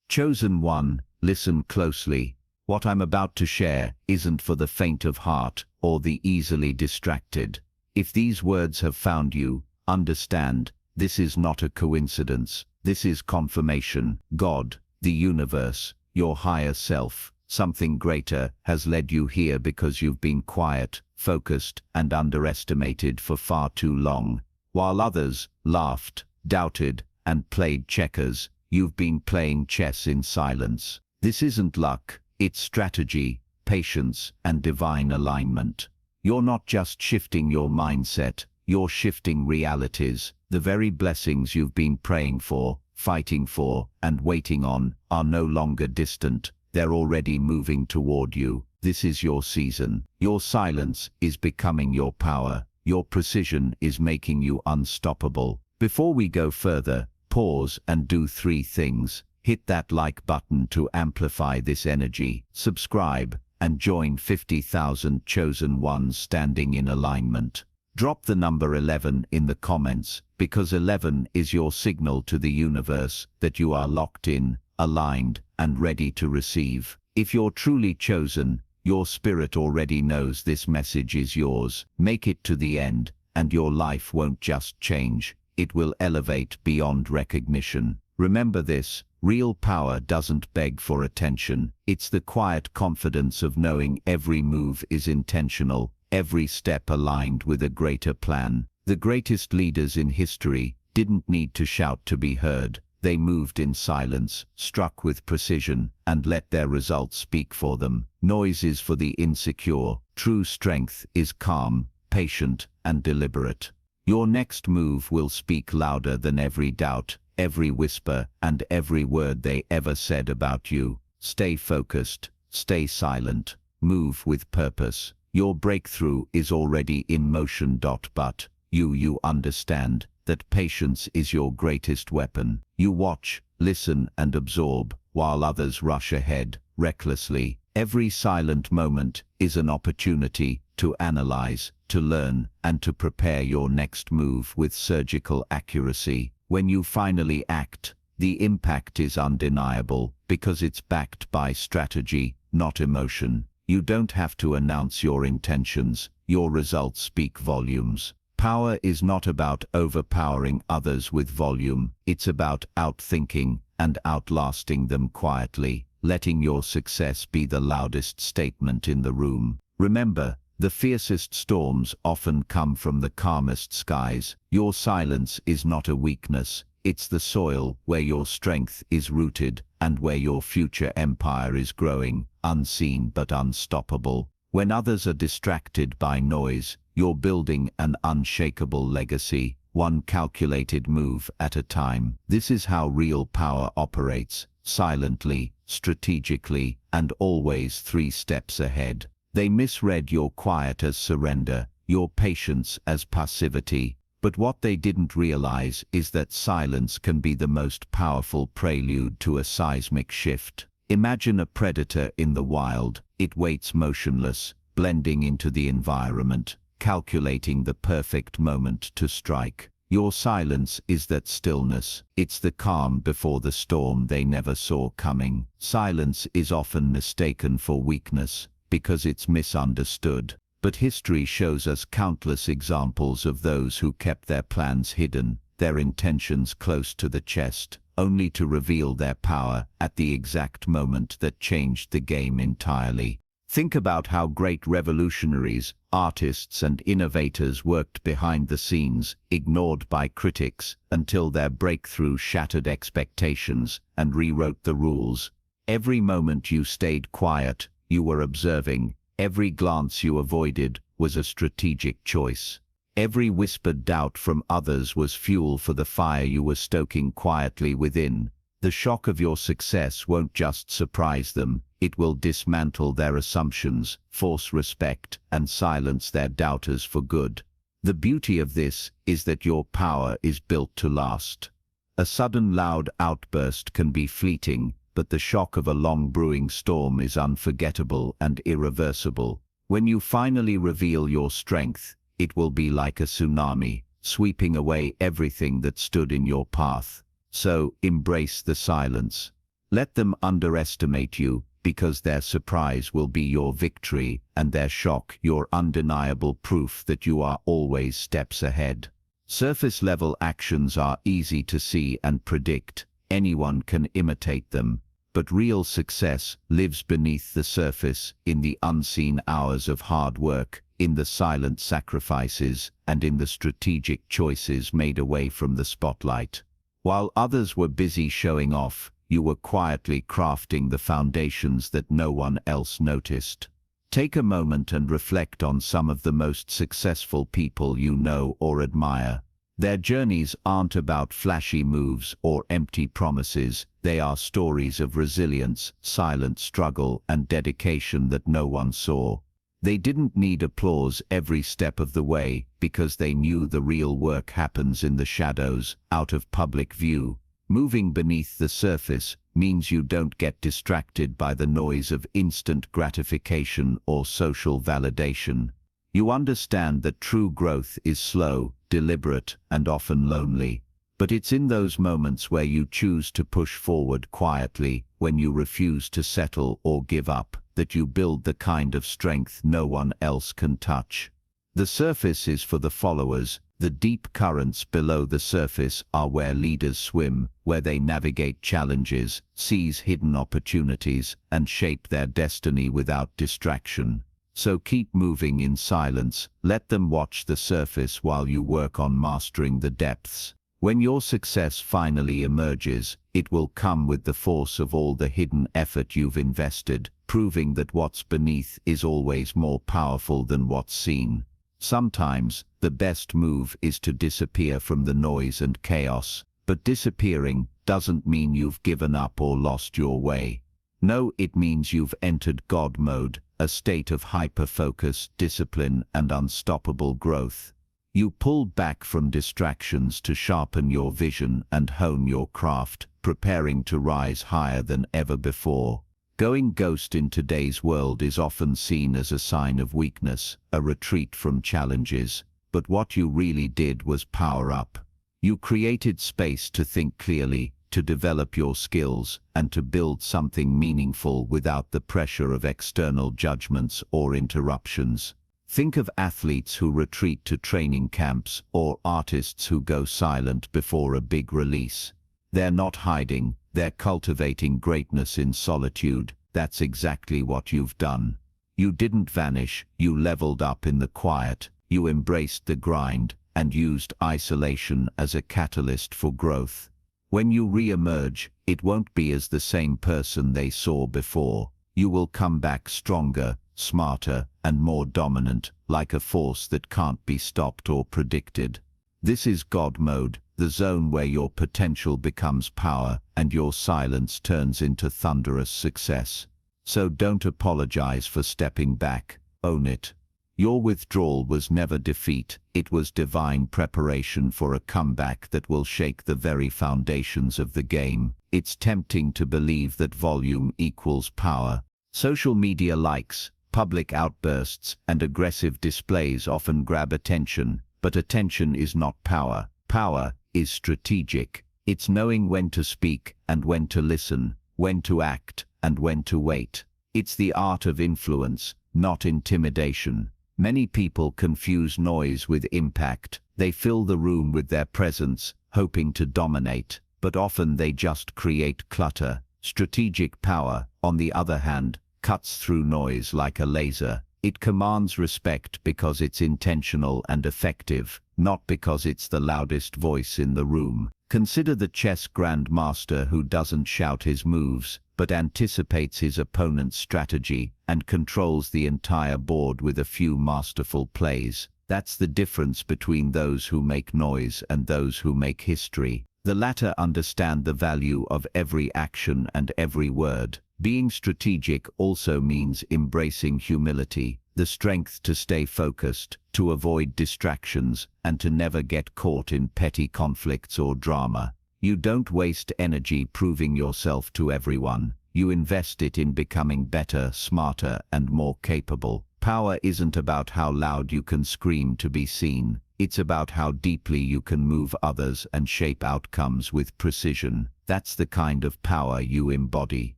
Chosen one, listen closely. What I'm about to share isn't for the faint of heart or the easily distracted. If these words have found you, understand, this is not a coincidence. This is confirmation. God, the universe, your higher self, something greater has led you here because you've been quiet, focused, and underestimated for far too long. While others laughed, doubted, and played checkers, you've been playing chess in silence. This isn't luck, it's strategy, patience, and divine alignment. You're not just shifting your mindset, you're shifting realities. The very blessings you've been praying for, fighting for, and waiting on are no longer distant. They're already moving toward you. This is your season. Your silence is becoming your power. Your precision is making you unstoppable. Before we go further, pause and do 3 things. Hit that like button to amplify this energy. Subscribe and join 50,000 chosen ones standing in alignment. Drop the number 11 in the comments, because 11 is your signal to the universe that you are locked in, aligned, and ready to receive. If you're truly chosen, your spirit already knows this message is yours. Make it to the end, and your life won't just change, it will elevate beyond recognition. Remember this, real power doesn't beg for attention. It's the quiet confidence of knowing every move is intentional, every step aligned with a greater plan. The greatest leaders in history didn't need to shout to be heard. They moved in silence, struck with precision, and let their results speak for them. Noise is for the insecure. True strength is calm, patient, and deliberate. Your next move will speak louder than every doubt, every whisper, and every word they ever said about you. Stay focused, stay silent, move with purpose. Your breakthrough is already in motion. But you understand that patience is your greatest weapon. You watch, listen, and absorb, while others rush ahead, recklessly. Every silent moment is an opportunity to analyze, to learn, and to prepare your next move with surgical accuracy. When you finally act, the impact is undeniable, because it's backed by strategy, not emotion. You don't have to announce your intentions. Your results speak volumes. Power is not about overpowering others with volume. It's about outthinking and outlasting them quietly, letting your success be the loudest statement in the room. Remember, the fiercest storms often come from the calmest skies. Your silence is not a weakness. It's the soil where your strength is rooted and where your future empire is growing, unseen but unstoppable. When others are distracted by noise, you're building an unshakable legacy, one calculated move at a time. This is how real power operates, silently, strategically, and always 3 steps ahead. They misread your quiet as surrender, your patience as passivity, but what they didn't realize is that silence can be the most powerful prelude to a seismic shift. Imagine a predator in the wild. It waits motionless, blending into the environment, calculating the perfect moment to strike. Your silence is that stillness. It's the calm before the storm they never saw coming. Silence is often mistaken for weakness because it's misunderstood. But history shows us countless examples of those who kept their plans hidden, their intentions close to the chest, only to reveal their power at the exact moment that changed the game entirely. Think about how great revolutionaries, artists, and innovators worked behind the scenes, ignored by critics, until their breakthrough shattered expectations and rewrote the rules. Every moment you stayed quiet, you were observing. Every glance you avoided was a strategic choice. Every whispered doubt from others was fuel for the fire you were stoking quietly within. The shock of your success won't just surprise them, it will dismantle their assumptions, force respect, and silence their doubters for good. The beauty of this is that your power is built to last. A sudden loud outburst can be fleeting, but the shock of a long brewing storm is unforgettable and irreversible. When you finally reveal your strength, it will be like a tsunami, sweeping away everything that stood in your path. So, embrace the silence. Let them underestimate you, because their surprise will be your victory, and their shock your undeniable proof that you are always steps ahead. Surface-level actions are easy to see and predict. Anyone can imitate them. But real success lives beneath the surface, in the unseen hours of hard work, in the silent sacrifices, and in the strategic choices made away from the spotlight. While others were busy showing off, you were quietly crafting the foundations that no one else noticed. Take a moment and reflect on some of the most successful people you know or admire. Their journeys aren't about flashy moves or empty promises. They are stories of resilience, silent struggle, and dedication that no one saw. They didn't need applause every step of the way, because they knew the real work happens in the shadows, out of public view. Moving beneath the surface means you don't get distracted by the noise of instant gratification or social validation. You understand that true growth is slow, deliberate, and often lonely. But it's in those moments where you choose to push forward quietly, when you refuse to settle or give up, that you build the kind of strength no one else can touch. The surface is for the followers. The deep currents below the surface are where leaders swim, where they navigate challenges, seize hidden opportunities, and shape their destiny without distraction. So keep moving in silence. Let them watch the surface while you work on mastering the depths. When your success finally emerges, it will come with the force of all the hidden effort you've invested, proving that what's beneath is always more powerful than what's seen. Sometimes, the best move is to disappear from the noise and chaos, but disappearing doesn't mean you've given up or lost your way. No, it means you've entered God mode, a state of hyper-focus, discipline, and unstoppable growth. You pulled back from distractions to sharpen your vision and hone your craft, preparing to rise higher than ever before. Going ghost in today's world is often seen as a sign of weakness, a retreat from challenges. But what you really did was power up. You created space to think clearly, to develop your skills, and to build something meaningful without the pressure of external judgments or interruptions. Think of athletes who retreat to training camps, or artists who go silent before a big release. They're not hiding, they're cultivating greatness in solitude. That's exactly what you've done. You didn't vanish, you leveled up in the quiet, you embraced the grind, and used isolation as a catalyst for growth. When you re-emerge, it won't be as the same person they saw before. You will come back stronger, smarter, and more dominant, like a force that can't be stopped or predicted. This is God mode, the zone where your potential becomes power and your silence turns into thunderous success. So don't apologize for stepping back. Own it. Your withdrawal was never defeat, it was divine preparation for a comeback that will shake the very foundations of the game. It's tempting to believe that volume equals power. Social media likes, public outbursts, and aggressive displays often grab attention, but attention is not power. Power is strategic. It's knowing when to speak and when to listen, when to act and when to wait. It's the art of influence, not intimidation. Many people confuse noise with impact. They fill the room with their presence, hoping to dominate, but often they just create clutter. Strategic power, on the other hand, cuts through noise like a laser. It commands respect because it's intentional and effective, not because it's the loudest voice in the room. Consider the chess grandmaster who doesn't shout his moves, but anticipates his opponent's strategy and controls the entire board with a few masterful plays. That's the difference between those who make noise and those who make history. The latter understand the value of every action and every word. Being strategic also means embracing humility, the strength to stay focused, to avoid distractions, and to never get caught in petty conflicts or drama. You don't waste energy proving yourself to everyone. You invest it in becoming better, smarter, and more capable. Power isn't about how loud you can scream to be seen. It's about how deeply you can move others and shape outcomes with precision. That's the kind of power you embody.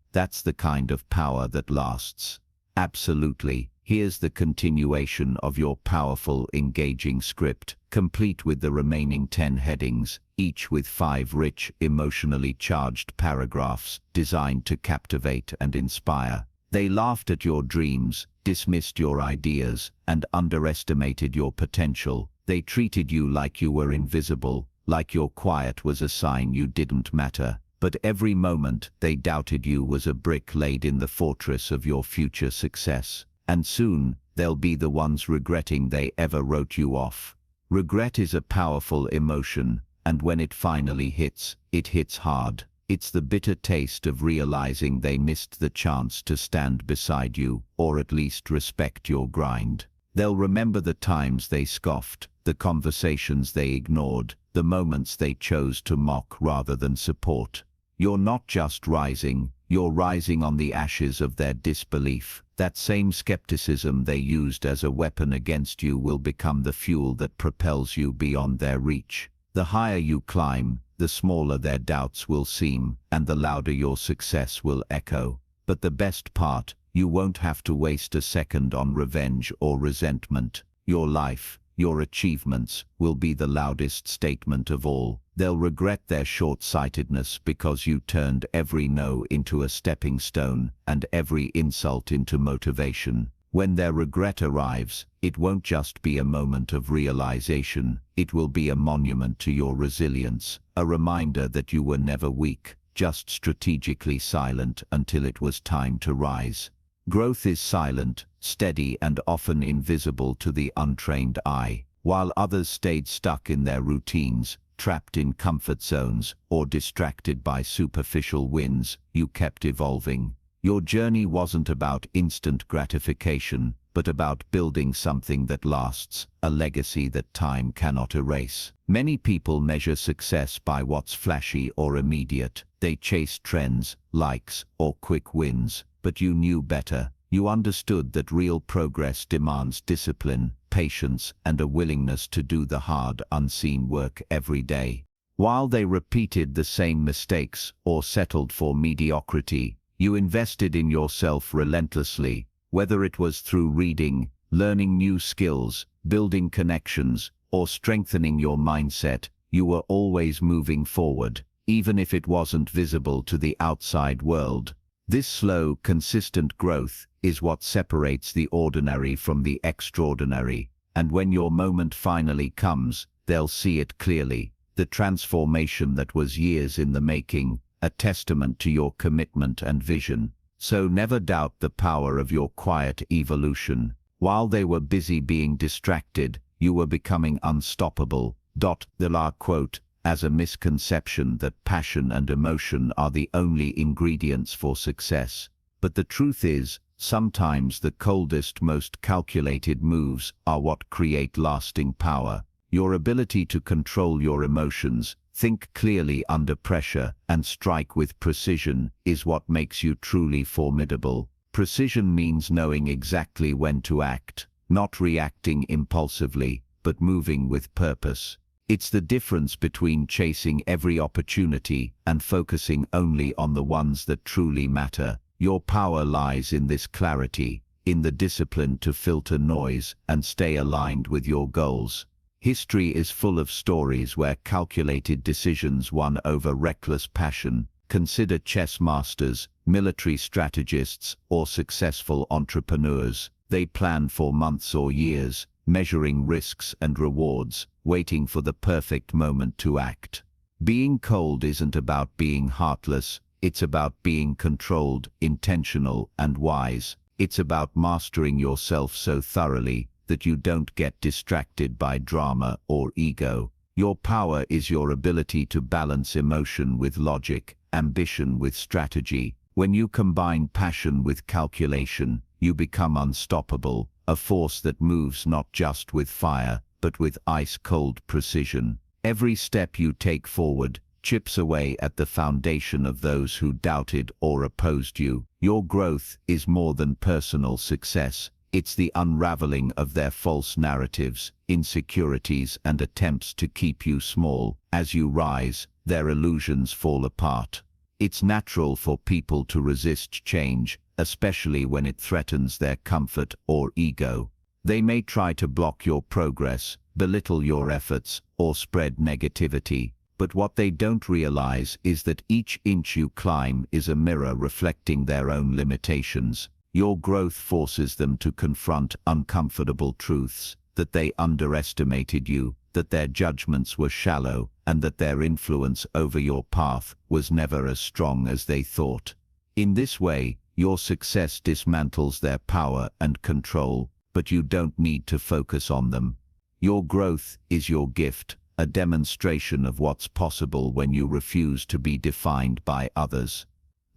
That's the kind of power that lasts. Absolutely. Here's the continuation of your powerful, engaging script, complete with the remaining 10 headings, each with 5 rich, emotionally charged paragraphs designed to captivate and inspire. They laughed at your dreams, dismissed your ideas, and underestimated your potential. They treated you like you were invisible, like your quiet was a sign you didn't matter. But every moment they doubted you was a brick laid in the fortress of your future success. And soon, they'll be the ones regretting they ever wrote you off. Regret is a powerful emotion, and when it finally hits, it hits hard. It's the bitter taste of realizing they missed the chance to stand beside you, or at least respect your grind. They'll remember the times they scoffed, the conversations they ignored, the moments they chose to mock rather than support. You're not just rising, you're rising on the ashes of their disbelief. That same skepticism they used as a weapon against you will become the fuel that propels you beyond their reach. The higher you climb, the smaller their doubts will seem, and the louder your success will echo. But the best part, you won't have to waste a second on revenge or resentment. Your life, your achievements, will be the loudest statement of all. They'll regret their short-sightedness because you turned every no into a stepping stone and every insult into motivation. When their regret arrives, it won't just be a moment of realization, it will be a monument to your resilience, a reminder that you were never weak, just strategically silent until it was time to rise. Growth is silent, steady, and often invisible to the untrained eye. While others stayed stuck in their routines, trapped in comfort zones, or distracted by superficial wins, you kept evolving. Your journey wasn't about instant gratification, but about building something that lasts, a legacy that time cannot erase. Many people measure success by what's flashy or immediate. They chase trends, likes, or quick wins. But you knew better. You understood that real progress demands discipline, patience, and a willingness to do the hard, unseen work every day. While they repeated the same mistakes or settled for mediocrity, you invested in yourself relentlessly, whether it was through reading, learning new skills, building connections, or strengthening your mindset. You were always moving forward, even if it wasn't visible to the outside world. This slow, consistent growth is what separates the ordinary from the extraordinary, and when your moment finally comes, they'll see it clearly, the transformation that was years in the making, a testament to your commitment and vision. So never doubt the power of your quiet evolution. While they were busy being distracted, you were becoming unstoppable. The La quote, as a misconception that passion and emotion are the only ingredients for success. But the truth is, sometimes the coldest, most calculated moves are what create lasting power. Your ability to control your emotions, think clearly under pressure, and strike with precision is what makes you truly formidable. Precision means knowing exactly when to act, not reacting impulsively, but moving with purpose. It's the difference between chasing every opportunity and focusing only on the ones that truly matter. Your power lies in this clarity, in the discipline to filter noise and stay aligned with your goals. History is full of stories where calculated decisions won over reckless passion. Consider chess masters, military strategists, or successful entrepreneurs. They planned for months or years, measuring risks and rewards, waiting for the perfect moment to act. Being cold isn't about being heartless, it's about being controlled, intentional, and wise. It's about mastering yourself so thoroughly that you don't get distracted by drama or ego. Your power is your ability to balance emotion with logic, ambition with strategy. When you combine passion with calculation, you become unstoppable, a force that moves not just with fire, but with ice-cold precision. Every step you take forward chips away at the foundation of those who doubted or opposed you. Your growth is more than personal success. It's the unraveling of their false narratives, insecurities, and attempts to keep you small. As you rise, their illusions fall apart. It's natural for people to resist change, especially when it threatens their comfort or ego. They may try to block your progress, belittle your efforts, or spread negativity. But what they don't realize is that each inch you climb is a mirror reflecting their own limitations. Your growth forces them to confront uncomfortable truths, that they underestimated you, that their judgments were shallow, and that their influence over your path was never as strong as they thought. In this way, your success dismantles their power and control, but you don't need to focus on them. Your growth is your gift, a demonstration of what's possible when you refuse to be defined by others.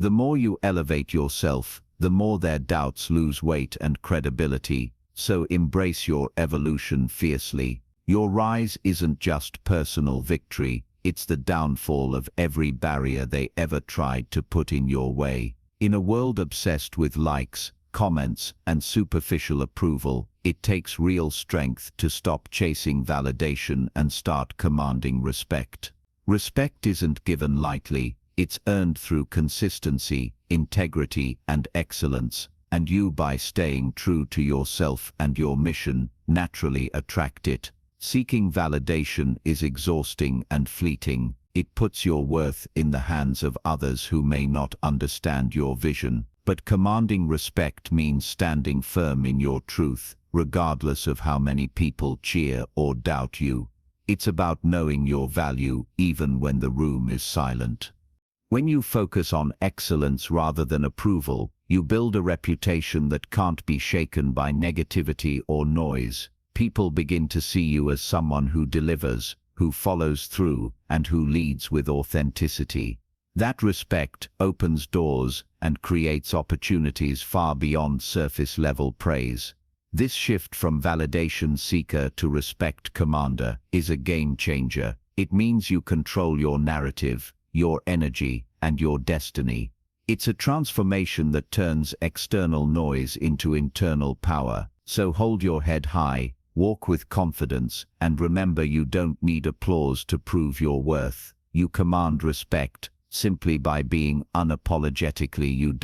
The more you elevate yourself, the more their doubts lose weight and credibility, so embrace your evolution fiercely. Your rise isn't just personal victory, it's the downfall of every barrier they ever tried to put in your way. In a world obsessed with likes, comments, and superficial approval, it takes real strength to stop chasing validation and start commanding respect. Respect isn't given lightly, it's earned through consistency, integrity, and excellence, and you, by staying true to yourself and your mission, naturally attract it. Seeking validation is exhausting and fleeting. It puts your worth in the hands of others who may not understand your vision. But commanding respect means standing firm in your truth, regardless of how many people cheer or doubt you. It's about knowing your value even when the room is silent. When you focus on excellence rather than approval, you build a reputation that can't be shaken by negativity or noise. People begin to see you as someone who delivers, who follows through, and who leads with authenticity. That respect opens doors and creates opportunities far beyond surface-level praise. This shift from validation seeker to respect commander is a game changer. It means you control your narrative, your energy, and your destiny. It's a transformation that turns external noise into internal power. So hold your head high, walk with confidence, and remember, you don't need applause to prove your worth. You command respect simply by being unapologetically you.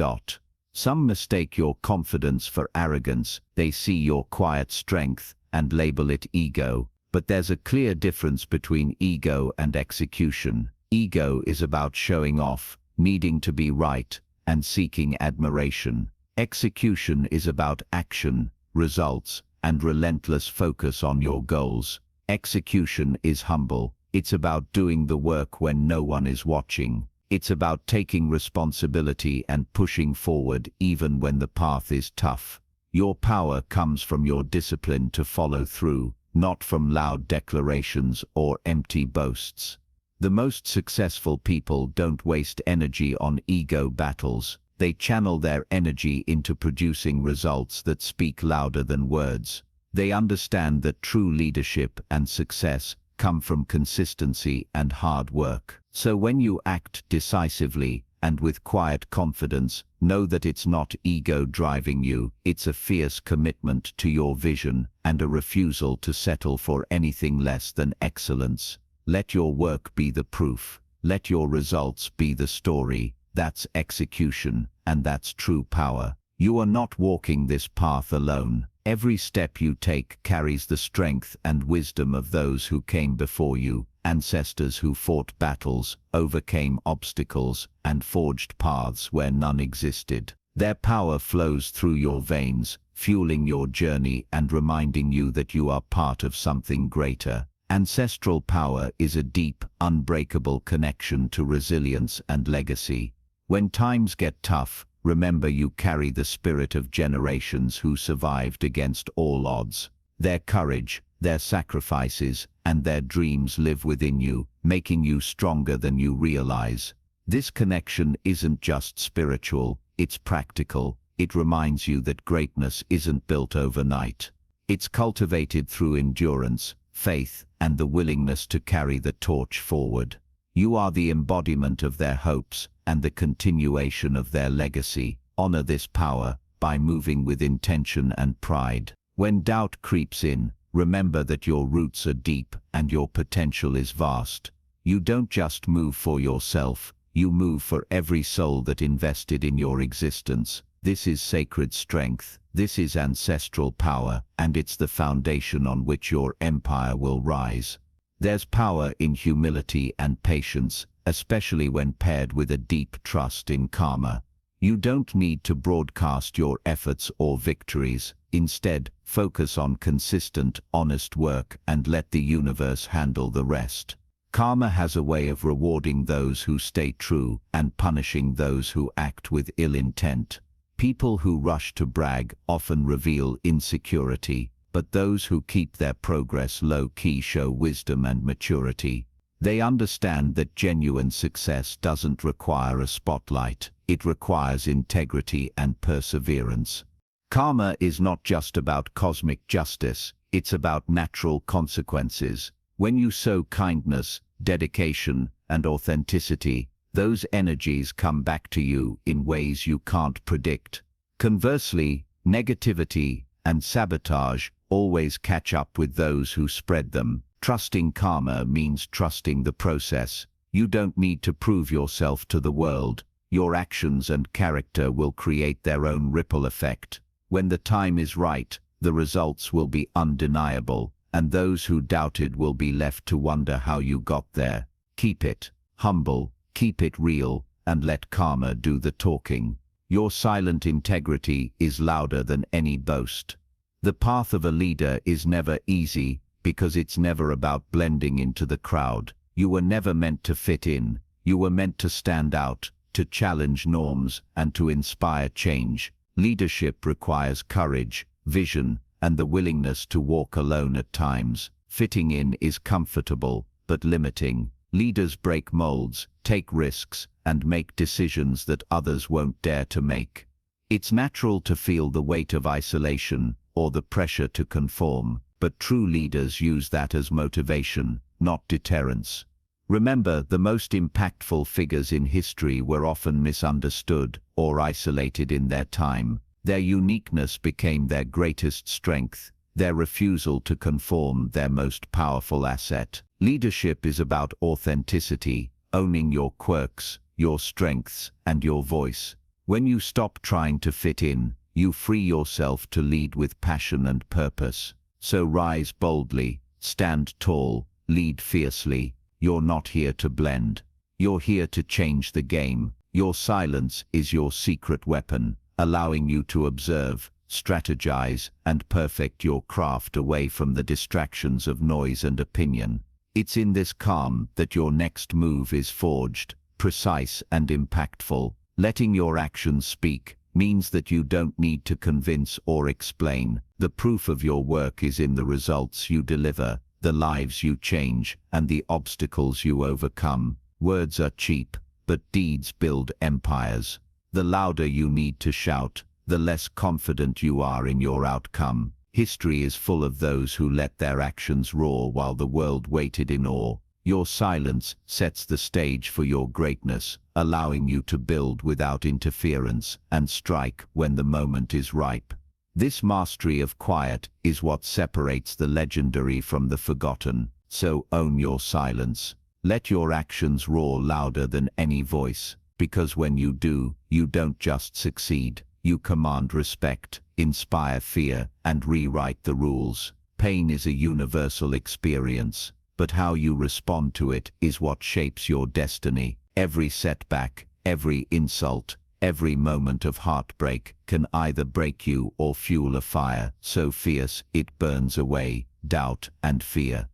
Some mistake your confidence for arrogance. They see your quiet strength and label it ego. But there's a clear difference between ego and execution. Ego is about showing off, needing to be right, and seeking admiration. Execution is about action, results, and relentless focus on your goals. Execution is humble. It's about doing the work when no one is watching. It's about taking responsibility and pushing forward even when the path is tough. Your power comes from your discipline to follow through, not from loud declarations or empty boasts. The most successful people don't waste energy on ego battles. They channel their energy into producing results that speak louder than words. They understand that true leadership and success come from consistency and hard work. So when you act decisively and with quiet confidence, know that it's not ego driving you. It's a fierce commitment to your vision and a refusal to settle for anything less than excellence. Let your work be the proof. Let your results be the story. That's execution, and that's true power. You are not walking this path alone. Every step you take carries the strength and wisdom of those who came before you, ancestors who fought battles, overcame obstacles, and forged paths where none existed. Their power flows through your veins, fueling your journey and reminding you that you are part of something greater. Ancestral power is a deep, unbreakable connection to resilience and legacy. When times get tough, remember you carry the spirit of generations who survived against all odds. Their courage, their sacrifices, and their dreams live within you, making you stronger than you realize. This connection isn't just spiritual, it's practical. It reminds you that greatness isn't built overnight. It's cultivated through endurance, faith, and the willingness to carry the torch forward. You are the embodiment of their hopes and the continuation of their legacy. Honor this power, by moving with intention and pride. When doubt creeps in, remember that your roots are deep and your potential is vast. You don't just move for yourself, you move for every soul that invested in your existence. This is sacred strength, this is ancestral power, and it's the foundation on which your empire will rise. There's power in humility and patience, especially when paired with a deep trust in karma. You don't need to broadcast your efforts or victories. Instead, focus on consistent, honest work and let the universe handle the rest. Karma has a way of rewarding those who stay true and punishing those who act with ill intent. People who rush to brag often reveal insecurity, but those who keep their progress low-key show wisdom and maturity. They understand that genuine success doesn't require a spotlight, it requires integrity and perseverance. Karma is not just about cosmic justice, it's about natural consequences. When you sow kindness, dedication, and authenticity, those energies come back to you in ways you can't predict. Conversely, negativity and sabotage always catch up with those who spread them. Trusting karma means trusting the process. You don't need to prove yourself to the world. Your actions and character will create their own ripple effect. When the time is right, the results will be undeniable, and those who doubted will be left to wonder how you got there. Keep it humble, keep it real, and let karma do the talking. Your silent integrity is louder than any boast. The path of a leader is never easy, because it's never about blending into the crowd. You were never meant to fit in. You were meant to stand out, to challenge norms, and to inspire change. Leadership requires courage, vision, and the willingness to walk alone at times. Fitting in is comfortable, but limiting. Leaders break molds, take risks, and make decisions that others won't dare to make. It's natural to feel the weight of isolation or the pressure to conform, but true leaders use that as motivation, not deterrence. Remember, the most impactful figures in history were often misunderstood or isolated in their time. Their uniqueness became their greatest strength, their refusal to conform their most powerful asset. Leadership is about authenticity, owning your quirks, your strengths, and your voice. When you stop trying to fit in, you free yourself to lead with passion and purpose. So rise boldly, stand tall, lead fiercely. You're not here to blend. You're here to change the game. Your silence is your secret weapon, allowing you to observe, strategize, and perfect your craft away from the distractions of noise and opinion. It's in this calm that your next move is forged, precise and impactful. Letting your actions speak means that you don't need to convince or explain. The proof of your work is in the results you deliver, the lives you change, and the obstacles you overcome. Words are cheap, but deeds build empires. The louder you need to shout, the less confident you are in your outcome. History is full of those who let their actions roar while the world waited in awe. Your silence sets the stage for your greatness, allowing you to build without interference and strike when the moment is ripe. This mastery of quiet is what separates the legendary from the forgotten. So own your silence. Let your actions roar louder than any voice, because when you do, you don't just succeed. You command respect, inspire fear, and rewrite the rules. Pain is a universal experience, but how you respond to it is what shapes your destiny. Every setback, every insult, every moment of heartbreak can either break you or fuel a fire so fierce it burns away doubt and fear.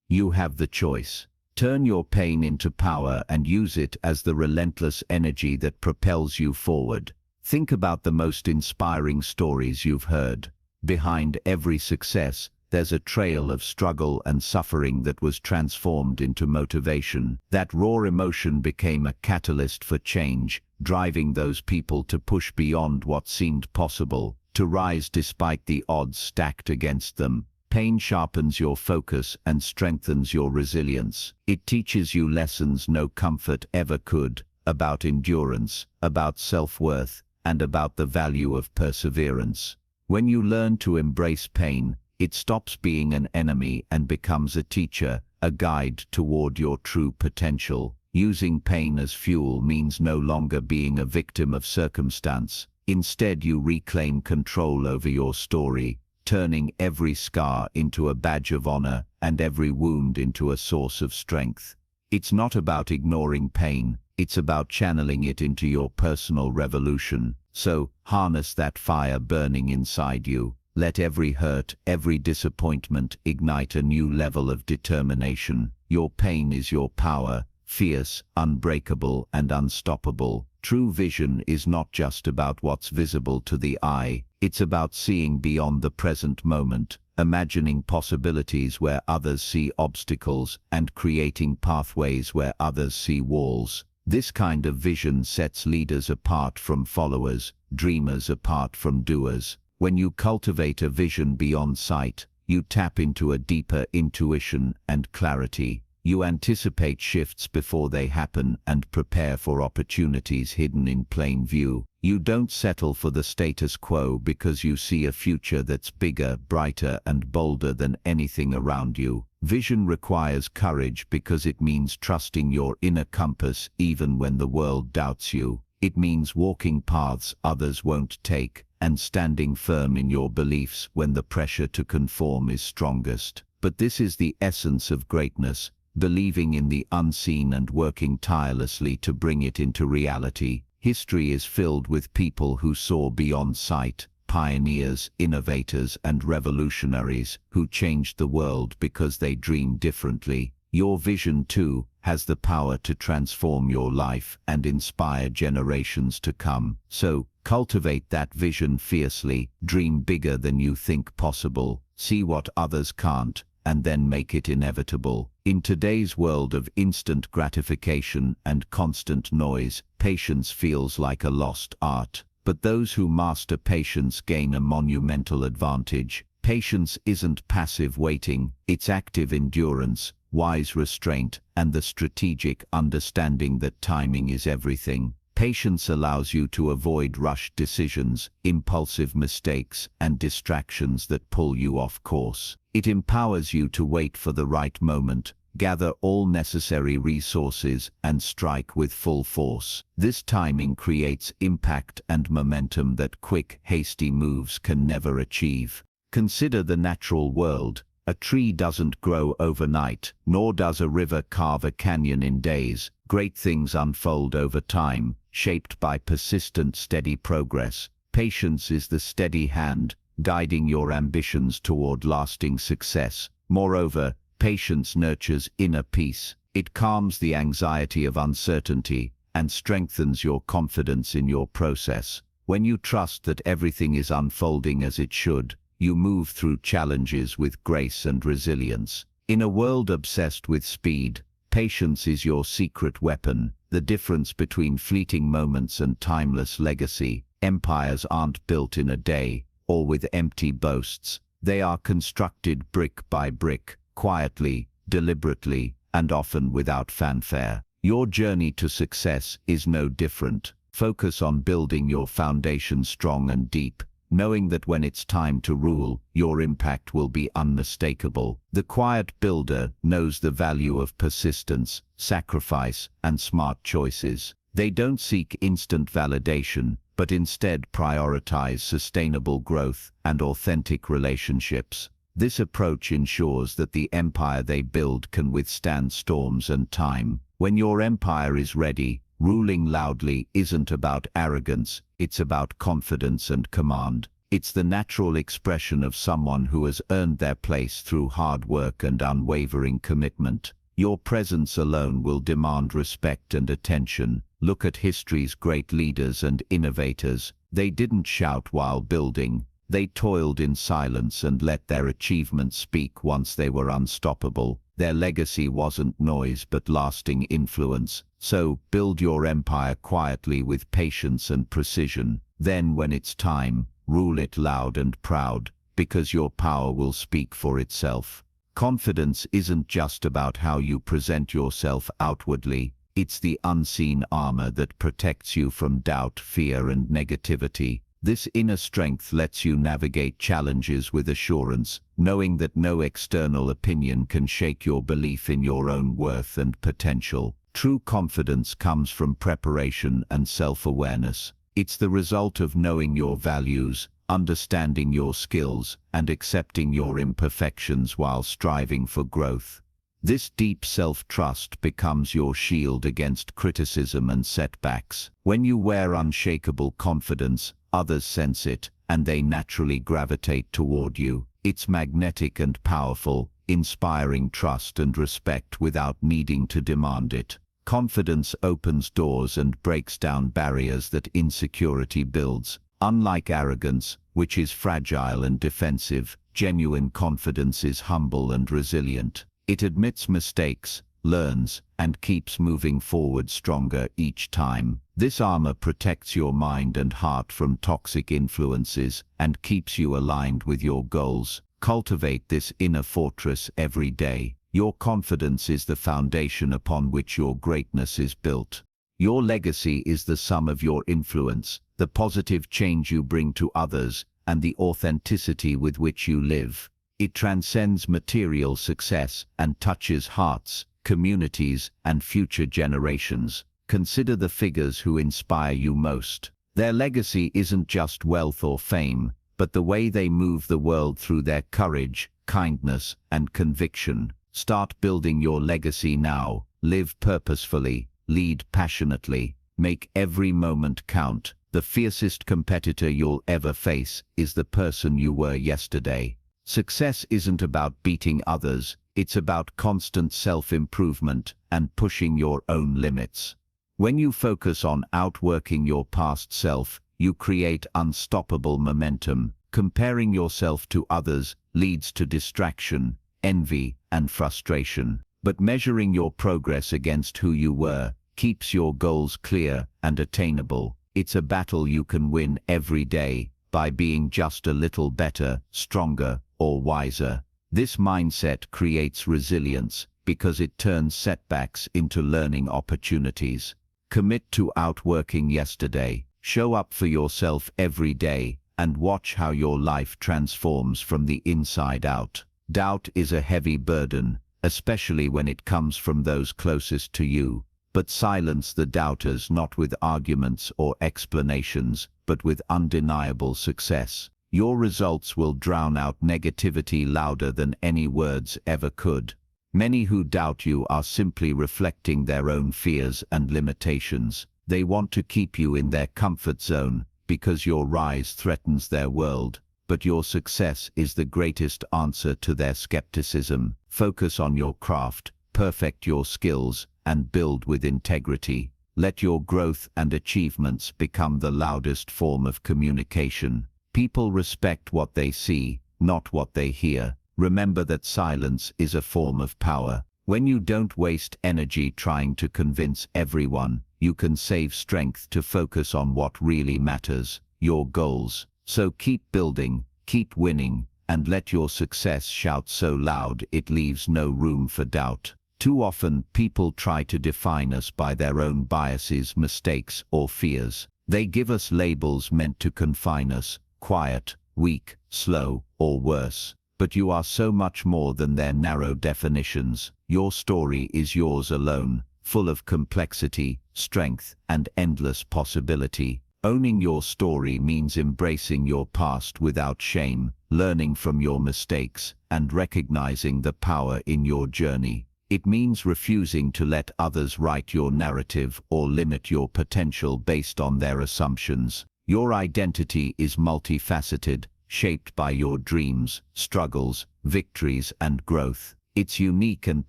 You have the choice. Turn your pain into power and use it as the relentless energy that propels you forward. Think about the most inspiring stories you've heard. Behind every success, there's a trail of struggle and suffering that was transformed into motivation. That raw emotion became a catalyst for change, driving those people to push beyond what seemed possible, to rise despite the odds stacked against them. Pain sharpens your focus and strengthens your resilience. It teaches you lessons no comfort ever could, about endurance, about self-worth, and about the value of perseverance. When you learn to embrace pain, it stops being an enemy and becomes a teacher, a guide toward your true potential. Using pain as fuel means no longer being a victim of circumstance. Instead, you reclaim control over your story, turning every scar into a badge of honor and every wound into a source of strength. It's not about ignoring pain, it's about channeling it into your personal revolution. So, harness that fire burning inside you. Let every hurt, every disappointment ignite a new level of determination. Your pain is your power, fierce, unbreakable, and unstoppable. True vision is not just about what's visible to the eye, it's about seeing beyond the present moment, imagining possibilities where others see obstacles, and creating pathways where others see walls. This kind of vision sets leaders apart from followers, dreamers apart from doers. When you cultivate a vision beyond sight, you tap into a deeper intuition and clarity. You anticipate shifts before they happen and prepare for opportunities hidden in plain view. You don't settle for the status quo because you see a future that's bigger, brighter, and bolder than anything around you. Vision requires courage because it means trusting your inner compass even when the world doubts you. It means walking paths others won't take and standing firm in your beliefs when the pressure to conform is strongest. But this is the essence of greatness. Believing in the unseen and working tirelessly to bring it into reality. History is filled with people who saw beyond sight, pioneers, innovators, and revolutionaries who changed the world because they dreamed differently. Your vision, too, has the power to transform your life and inspire generations to come. So, cultivate that vision fiercely, dream bigger than you think possible, see what others can't, and then make it inevitable. In today's world of instant gratification and constant noise, patience feels like a lost art. But those who master patience gain a monumental advantage. Patience isn't passive waiting, it's active endurance, wise restraint, and the strategic understanding that timing is everything. Patience allows you to avoid rushed decisions, impulsive mistakes, and distractions that pull you off course. It empowers you to wait for the right moment, gather all necessary resources, and strike with full force. This timing creates impact and momentum that quick, hasty moves can never achieve. Consider the natural world. A tree doesn't grow overnight, nor does a river carve a canyon in days. Great things unfold over time, shaped by persistent, steady progress. Patience is the steady hand, guiding your ambitions toward lasting success. Moreover, patience nurtures inner peace. It calms the anxiety of uncertainty and strengthens your confidence in your process. When you trust that everything is unfolding as it should, you move through challenges with grace and resilience. In a world obsessed with speed, patience is your secret weapon, the difference between fleeting moments and timeless legacy. Empires aren't built in a day, or with empty boasts. They are constructed brick by brick, quietly, deliberately, and often without fanfare. Your journey to success is no different. Focus on building your foundation strong and deep, knowing that when it's time to rule, your impact will be unmistakable. The quiet builder knows the value of persistence, sacrifice, and smart choices. They don't seek instant validation, but instead prioritize sustainable growth and authentic relationships. This approach ensures that the empire they build can withstand storms and time. When your empire is ready, ruling loudly isn't about arrogance, it's about confidence and command. It's the natural expression of someone who has earned their place through hard work and unwavering commitment. Your presence alone will demand respect and attention. Look at history's great leaders and innovators. They didn't shout while building. They toiled in silence and let their achievements speak once they were unstoppable. Their legacy wasn't noise but lasting influence. So, build your empire quietly with patience and precision. Then, when it's time, rule it loud and proud, because your power will speak for itself. Confidence isn't just about how you present yourself outwardly. It's the unseen armor that protects you from doubt, fear, and negativity. This inner strength lets you navigate challenges with assurance, knowing that no external opinion can shake your belief in your own worth and potential. True confidence comes from preparation and self-awareness. It's the result of knowing your values, understanding your skills, and accepting your imperfections while striving for growth. This deep self-trust becomes your shield against criticism and setbacks. When you wear unshakable confidence, others sense it, and they naturally gravitate toward you. It's magnetic and powerful, inspiring trust and respect without needing to demand it. Confidence opens doors and breaks down barriers that insecurity builds. Unlike arrogance, which is fragile and defensive, genuine confidence is humble and resilient. It admits mistakes, learns, and keeps moving forward stronger each time. This armor protects your mind and heart from toxic influences and keeps you aligned with your goals. Cultivate this inner fortress every day. Your confidence is the foundation upon which your greatness is built. Your legacy is the sum of your influence, the positive change you bring to others, and the authenticity with which you live. It transcends material success and touches hearts, communities, and future generations. Consider the figures who inspire you most. Their legacy isn't just wealth or fame, but the way they move the world through their courage, kindness, and conviction. Start building your legacy now. Live purposefully, lead passionately, make every moment count. The fiercest competitor you'll ever face is the person you were yesterday. Success isn't about beating others, it's about constant self-improvement and pushing your own limits. When you focus on outworking your past self, you create unstoppable momentum. Comparing yourself to others leads to distraction, envy, and frustration. But measuring your progress against who you were keeps your goals clear and attainable. It's a battle you can win every day by being just a little better, stronger, or wiser. This mindset creates resilience because it turns setbacks into learning opportunities. Commit to outworking yesterday. Show up for yourself every day and watch how your life transforms from the inside out. Doubt is a heavy burden, especially when it comes from those closest to you. But silence the doubters not with arguments or explanations, but with undeniable success. Your results will drown out negativity louder than any words ever could. Many who doubt you are simply reflecting their own fears and limitations. They want to keep you in their comfort zone because your rise threatens their world. But your success is the greatest answer to their skepticism. Focus on your craft, perfect your skills, and build with integrity. Let your growth and achievements become the loudest form of communication. People respect what they see, not what they hear. Remember that silence is a form of power. When you don't waste energy trying to convince everyone, you can save strength to focus on what really matters, your goals. So keep building, keep winning, and let your success shout so loud it leaves no room for doubt. Too often, people try to define us by their own biases, mistakes, or fears. They give us labels meant to confine us: quiet, weak, slow, or worse. But you are so much more than their narrow definitions. Your story is yours alone, full of complexity, strength, and endless possibility. Owning your story means embracing your past without shame, learning from your mistakes, and recognizing the power in your journey. It means refusing to let others write your narrative or limit your potential based on their assumptions. Your identity is multifaceted, shaped by your dreams, struggles, victories, and growth. It's unique and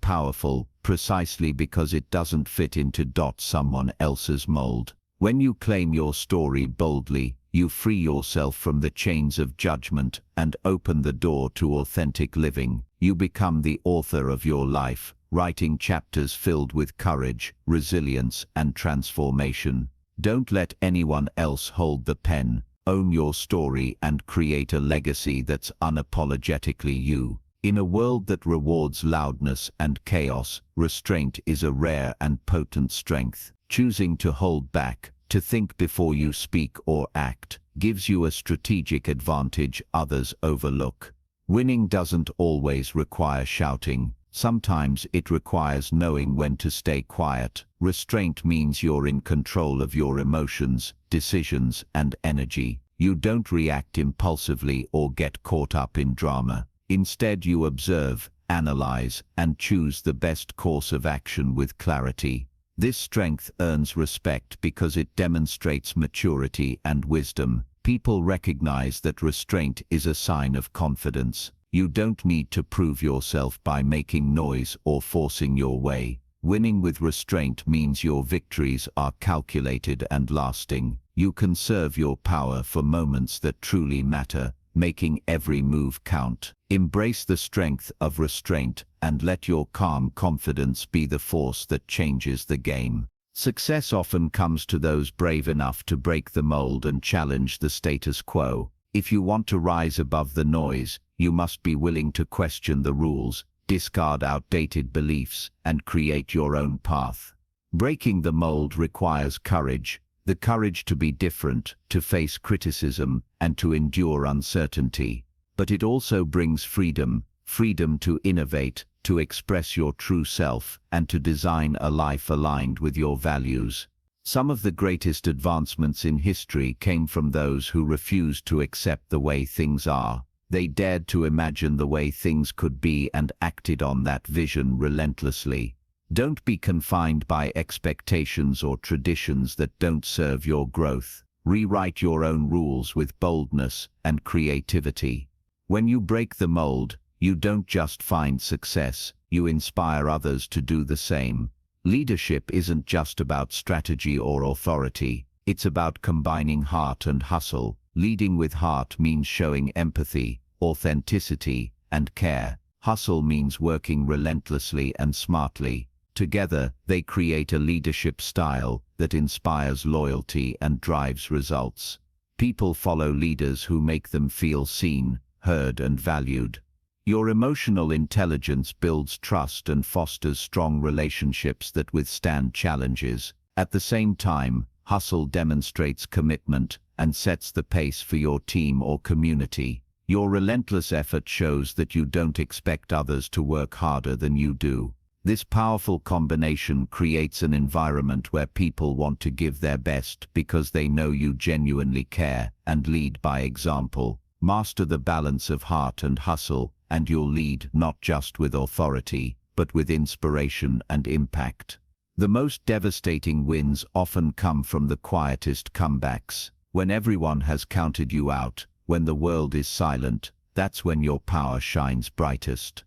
powerful, precisely because it doesn't fit into someone else's mold. When you claim your story boldly, you free yourself from the chains of judgment and open the door to authentic living. You become the author of your life, writing chapters filled with courage, resilience, and transformation. Don't let anyone else hold the pen. Own your story and create a legacy that's unapologetically you. In a world that rewards loudness and chaos, restraint is a rare and potent strength. Choosing to hold back, to think before you speak or act, gives you a strategic advantage others overlook. Winning doesn't always require shouting. Sometimes it requires knowing when to stay quiet. Restraint means you're in control of your emotions, decisions, and energy. You don't react impulsively or get caught up in drama. Instead, you observe, analyze, and choose the best course of action with clarity. This strength earns respect because it demonstrates maturity and wisdom. People recognize that restraint is a sign of confidence. You don't need to prove yourself by making noise or forcing your way. Winning with restraint means your victories are calculated and lasting. You conserve your power for moments that truly matter, making every move count. Embrace the strength of restraint and let your calm confidence be the force that changes the game. Success often comes to those brave enough to break the mold and challenge the status quo. If you want to rise above the noise, you must be willing to question the rules, discard outdated beliefs, and create your own path. Breaking the mold requires courage, the courage to be different, to face criticism, and to endure uncertainty. But it also brings freedom, freedom to innovate, to express your true self, and to design a life aligned with your values. Some of the greatest advancements in history came from those who refused to accept the way things are. They dared to imagine the way things could be and acted on that vision relentlessly. Don't be confined by expectations or traditions that don't serve your growth. Rewrite your own rules with boldness and creativity. When you break the mold, you don't just find success, you inspire others to do the same. Leadership isn't just about strategy or authority, it's about combining heart and hustle. Leading with heart means showing empathy, authenticity, and care. Hustle means working relentlessly and smartly. Together, they create a leadership style that inspires loyalty and drives results. People follow leaders who make them feel seen, heard, and valued. Your emotional intelligence builds trust and fosters strong relationships that withstand challenges. At the same time, hustle demonstrates commitment and sets the pace for your team or community. Your relentless effort shows that you don't expect others to work harder than you do. This powerful combination creates an environment where people want to give their best because they know you genuinely care and lead by example. Master the balance of heart and hustle, and you'll lead not just with authority, but with inspiration and impact. The most devastating wins often come from the quietest comebacks. When everyone has counted you out, when the world is silent, that's when your power shines brightest.